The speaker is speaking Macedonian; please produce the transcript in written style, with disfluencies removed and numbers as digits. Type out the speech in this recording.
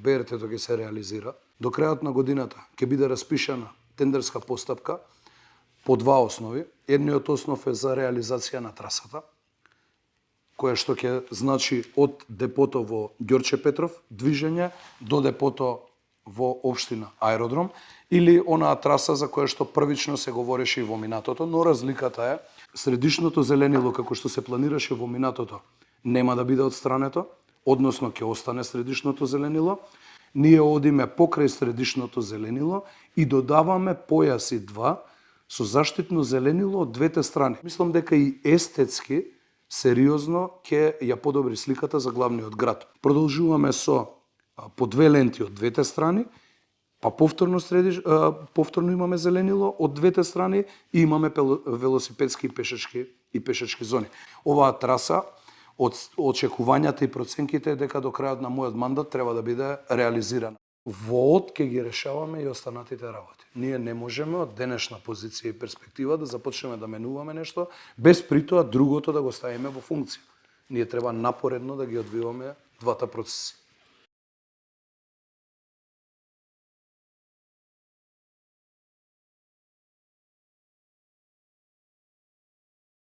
БРТ-то ќе се реализира. До крајот на годината ќе биде распишана тендерска постапка по два основи. Едниот основ е за реализација на трасата, која што ќе значи од депото во Ѓорче Петров движење до депото во општина Аеродром, или онаа траса за која што првично се говореше и во минатото, но разликата е средишното зеленило како што се планираше во минатото нема да биде отстрането, односно ќе остане средишното зеленило. Ние одиме покрај средишното зеленило и додаваме појаси 2 со заштитно зеленило од двете страни. Мислам дека и естетски сериозно ќе ја подобри сликата за главниот град. Продолжуваме со по 2 ленти од двете страни, па повторно имаме зеленило од двете страни и имаме велосипедски и пешачки зони. Оваа траса од очекувањата и проценките е дека до крајот на мојот мандат треба да биде реализирана. Воот ќе ги решаваме и останатите работи. Ние не можеме од денешна позиција и перспектива да започнеме да менуваме нешто без притоа другото да го ставиме во функција. Ние треба напоредно да ги одвиваме двата процеси.